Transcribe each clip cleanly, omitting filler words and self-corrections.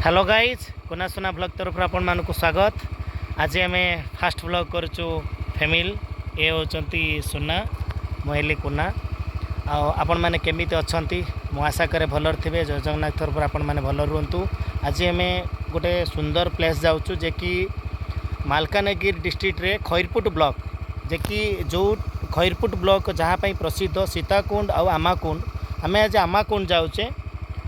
Hello guys कोना सुना blog तरफ आपण मानक स्वागत। आज आम फास्ट ब्लॉग करूँ फैमिली ये होती सुना मुहली कुना आपण मैंने केमी अच्छा मु आशा करे भलर थे जय जगन्नाथ तरफ आपण मैंने भल रुहतु। आज आम गोटे सुंदर प्लेस जाऊँ जे कि मालकानगिरी डिस्ट्रिक्ट रे खैरपुट ब्लॉक जे कि जो खैरपुट ब्लॉक जहाँपाई प्रसिद्ध सीताकुंड आउ आमाकुंड आम आज आमाकुंड जाऊे।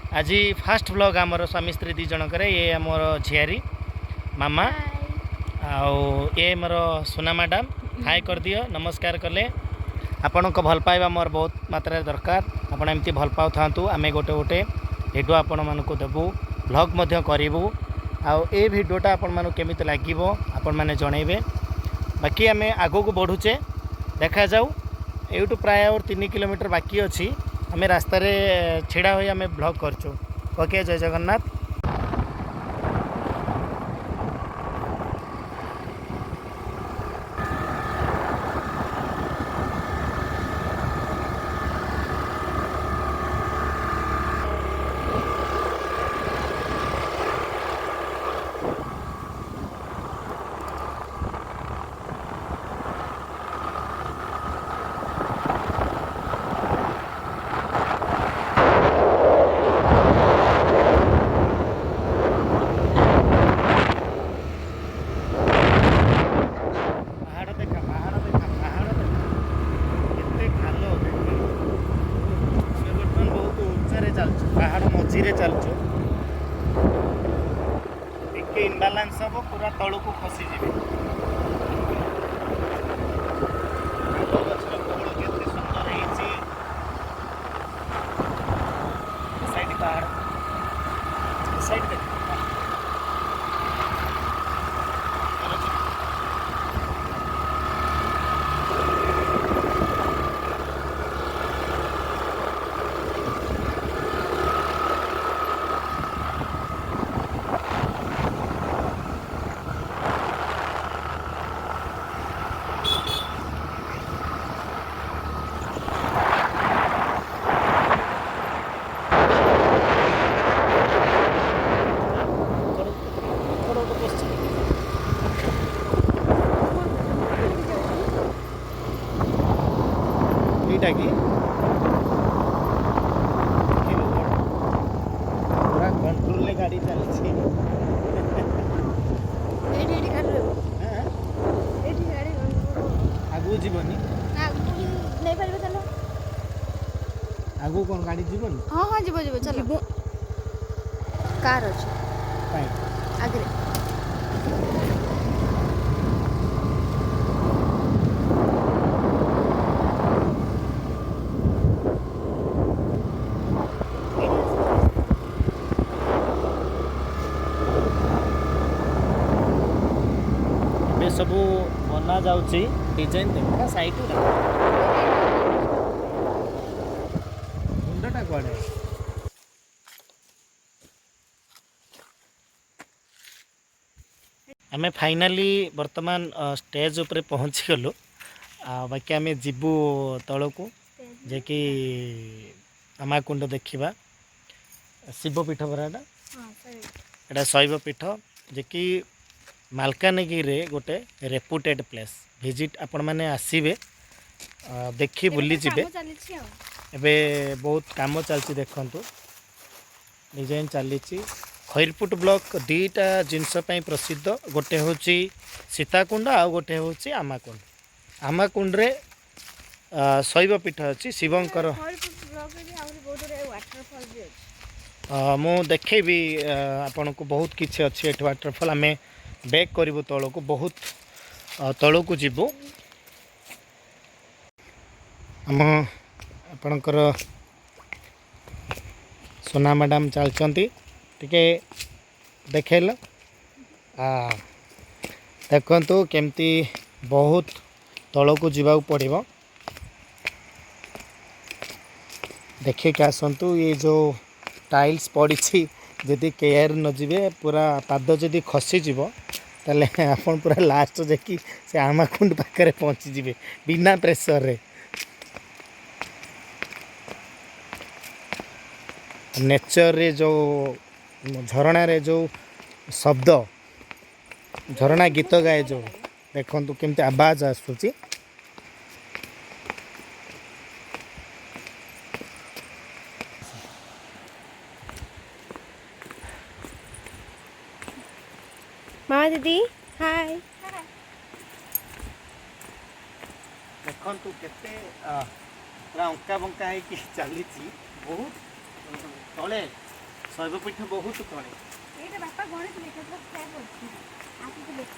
आज फास्ट ब्लॉग आमर स्वामी स्त्री दी जनकर ये आमर झियारी मामा आउ ये मोर सोना मैडम हाय कर दियो नमस्कार कले। आपण को भल पाइबा मोर बहुत मात्रा दरकार। आपण एमती भल पाउ थांतु आमे गोटे गोटे वीडियो आपण मानक देबू ब्लॉग मध्य करिवु आउ ए वीडियोटा आपण मानक केमिति लागिवो आपण माने जणैबे। बाकी आमे आगो को बढ़ुचे देखा जाऊ एटू प्राय और 3 किलोमीटर बाकी अछि। आम रास्तार छिड़ा हो आम ब्लॉग करचु। ओके जय जगन्नाथ। पहाड़ मझीरे चलचु टे इनबालांस हम पूरा तलू को खसीजी कि पूरा कंट्रोल गाड़ी चलती आगू जीवनी आगू कौन गाड़ी जीवन हाँ हाँ जीव जीव चल कार अच्छे आगे सबू बना जाउची डिजाइन देखा साइड मुंडटा कुआडे आमे फाइनाली वर्तमान स्टेज ऊपर पहुँची गलु। बाकी आमे जीवु तल को जे कि आमाकुंड देखिबा शिव पीठ पराटा एटा शैव पीठ जे कि मालकानगिरी गोटे रेपुटेड प्लेस विजिट आपण मैंने आसबे देखी बुली जीवे। एबे बहुत काम चलती देखंतु डिजाइन चली खैरपुट ब्लॉक दीटा जिनस प्रसिद्ध गोटे हूँ सीताकुंड आ गोटे हूँ आमाकुंड। आमाकुंड रे शैव पीठ अच्छी शिवंकर मु देखेबी आपन को बहुत किसी अच्छी एट वाटरफॉल आम बैक करूँ तल को बहुत तल को जीवु आम आपणकर सोना मैडम चलती टिके देखेल देखु केमती बहुत तल को जीवा पड़ो देखिए आसतु ये जो टाइल्स पड़ी जदि केयर न जीवे पूरा पाद जदि खसीज ताले आपन पूरा लास्ट जाकि से आमाकुंड पाखे पहुँची जीवे बिना प्रेसर रे। नेचर रे जो झरणार जो शब्द झरणा गीत गाए जो देखु केमती आवाज आसूची मामा दीदी हाय देखु केते अंका बंका है कि चली बहुत तले शैवपीठ बहुत तले ଏଇଟା ବାପା ଗଣେଶ ଲେଖା ସ୍ୟାପ୍ ଅଛି ଆସିକି ଦେଖ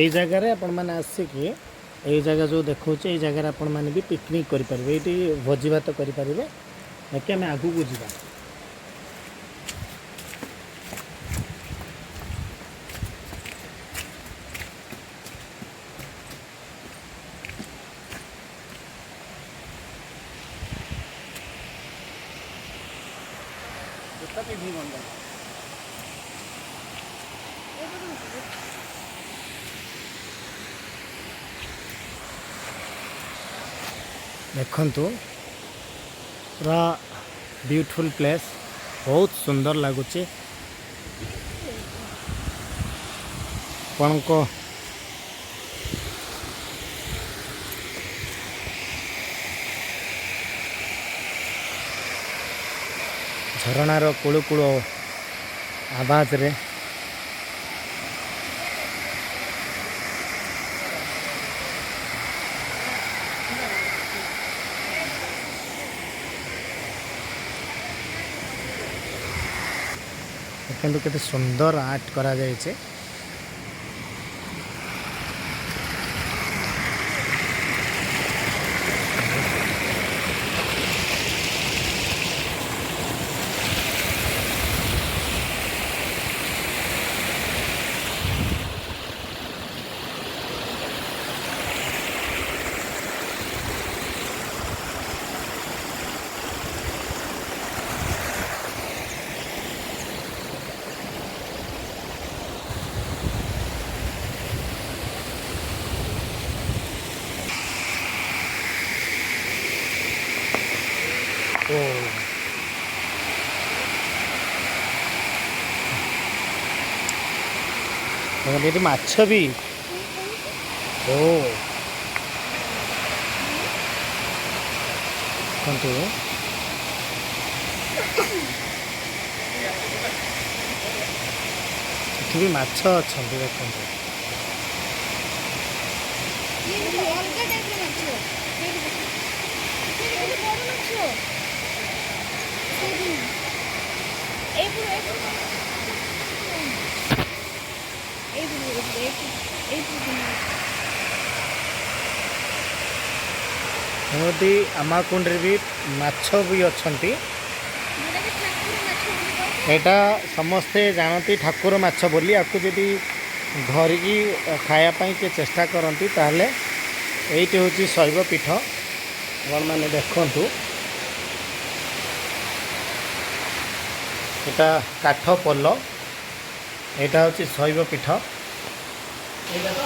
এই জায়গায় আপন মানে আসিকি এই জায়গা जो देखौचे এই জায়গায় আপন মানে भी पिकनिक करि परबे एटी भोजी भात करि परबे बाकी हम आगु को जीवा देखंतु पूरा ब्यूटीफुल प्लेस बहुत सुंदर लगुच को झरणार कुळुकुळ आवाज रे देखते केते सुंदर आर्ट करा जायछे ये माछ भी ओ देखो ये भी माछ अच्छा देखो ଏମିତି ଆମାକୁଣ୍ଡରେ ବି ମାଛ ବି ଅଛନ୍ତି ଏଇଟା ସମସ୍ତେ ଜାଣନ୍ତି ଠାକୁର ମାଛ ବୋଲି ଆକୁ ଯଦି ଧରିକି ଖାଇବା ପାଇଁ କିଏ ଚେଷ୍ଟା କରନ୍ତି ତାହେଲେ ଏଇଟି ହେଉଛି ଶୈବ ପୀଠ ଆପଣମାନେ ଦେଖନ୍ତୁ ଏଇଟା କାଠ ପୋଲ ଏଇଟା ହେଉଛି ଶୈବ ପୀଠ ଏଇଟା ତ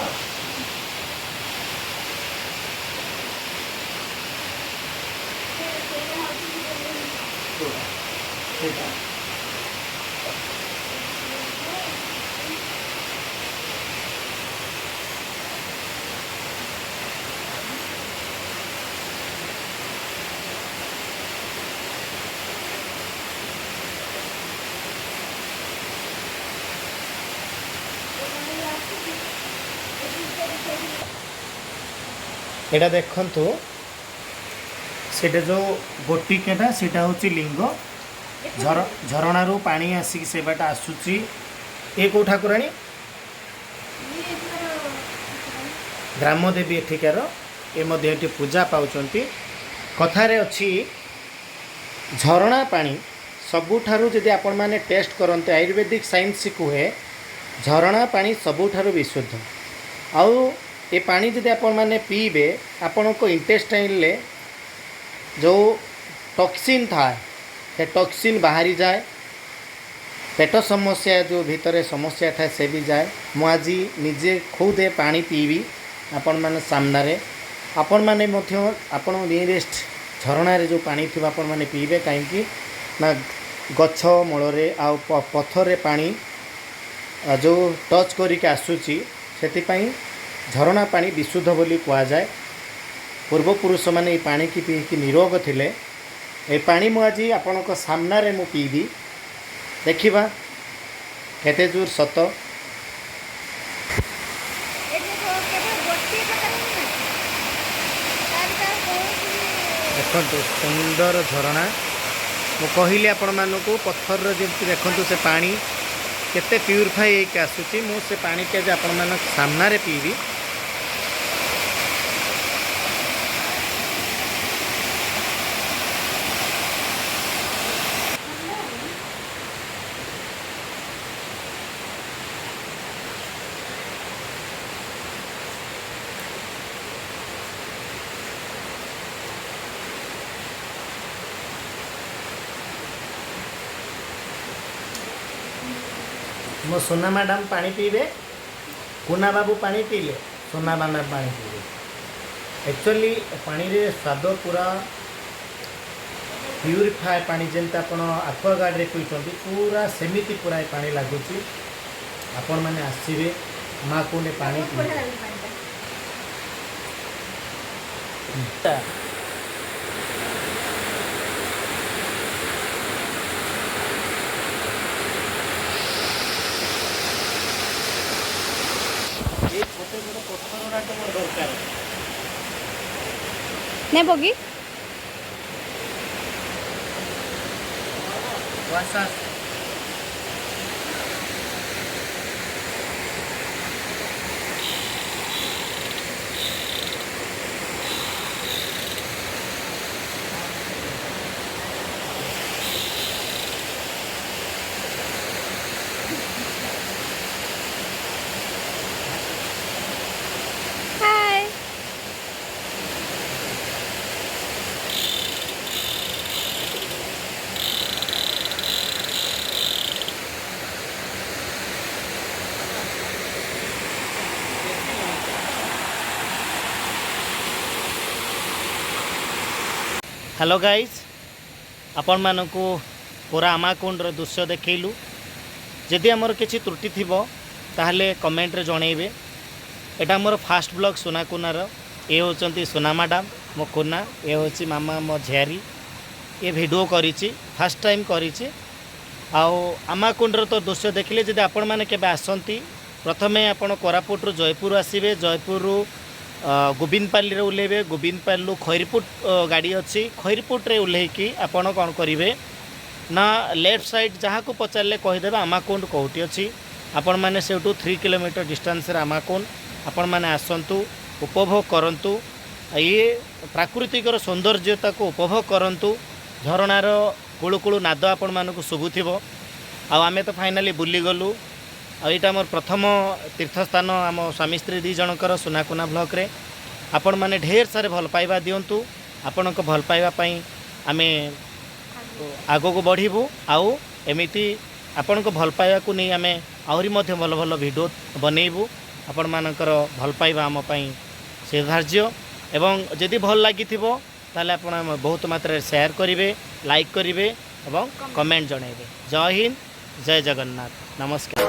एटा देखंतु सेटा जो गोटिकेटा सेटा होची लिंग झरणारू पानी आसिक से बाट आसुची ये कौ ठाकुराणी ग्रामदेवी एठिकार ये मध्य एठी पूजा पाउचंती कथारे अच्छी झरणा पानी सबुठारु जदि आपण माने टेस्ट करते आयुर्वेदिक साइंस कहे झरणा पानी सबुठारु विशुद्ध आउ ये पानी जदि आपण माने पीबे आपण को इंटेस्टाइन ले जो टॉक्सिन था से टॉक्सिन बाहरी जाए पेट समस्या जो भितर समस्या था से भी जाए मु आज निजे खुद पानी पीबी आपण माने सामने आपण माने मध्य आपण नियरेस्ट झरणा रे जो पानी थी आपण माने पीबे कहीं ना गछ मूल पथर पानी जो टच करके आसूची से झरणा पानी विशुद्ध बोली कह जाए पूर्वपुरुष मैंने ये पानी की पीकी निरोग थिले ये पानी मु आज आपण सामना रे मु पीबी देखिबा केते दूर सत देखो सुंदर झरणा मु कहली आपण मानक पत्थर जमी देखु से पानी केते प्यूरिफाई होकर आसूची मु से पानी के आज आपण मान सामना रे पीबी मो सोना मैडम पानी पीबे कुना बाबू पानी पीले सोना मैडम पानी पीबे एक्चुअली पानी रे स्वाद पूरा प्यूरिफाए पानी जमती आप आक्वागार्ड रे पीछे पूरा सेमिति पूरा पानी लगुच आपण मैंने आसवे माँ को पानी पीबे ने बगी हेलो गाइज आपण मानक पूरा आमाकुंड दृश्य देखलु जदि आमर किसी त्रुटि थी ताहले कमेंट रे जनइबे एटा मोर फास्ट ब्लॉग सुनाकुनार ये होचंती सोना मैडम मो कुना ये होची मामा मो झियारी ये वीडियो करिछि फास्ट टाइम करिछि आउ आमाकुंडर तो दृश्य देखिले जदि आपण माने केबे आसंती प्रथमे आपण कोरापुट रु जयपुर आसीबे जयपुर रु गोविंदपाली रे उल्लेबे गोविंदपाली खैरपुट गाड़ी अच्छी खैरपुट रे उल्लेकी आपण कौन करेंगे ना लेफ्ट साइड जहाँ को पचारे कहीदेवे आमाकुंड कौटी अच्छी आपण मैंने से 3 किलोमीटर डिस्टेंस रे आमाकुंड आपण मैंने आसतु उपभोग करंतु ये प्राकृतिक सौंदर्यता को उपभोग करंतु झरणार कुळुकुळु नाद आपण मानक शुभुथिबो आमे तो फाइनाली बुली गलु आईटा मोर प्रथम तीर्थस्थान आम स्वामी स्त्री दी जनकर सुनाकुना ब्लॉक रे आपण माने ढेर सारे भल पाइबा दियंतु आपण को भल पाइबा पई आमे आगो को बढ़िबू आउ एमिति आपण को भल पाइबा को नहीं आमे आहुरी मध्य भल भल वीडियो बनैबू आपण मानकर भल पाइबा आम पई सिधार्य एवं जदि भल लागिथिबो ताले आपण बहुत मात्रा शेयर करिवे लाइक करिवे एवं कमेंट जणाइबे। जय हिंद जय जगन्नाथ नमस्कार।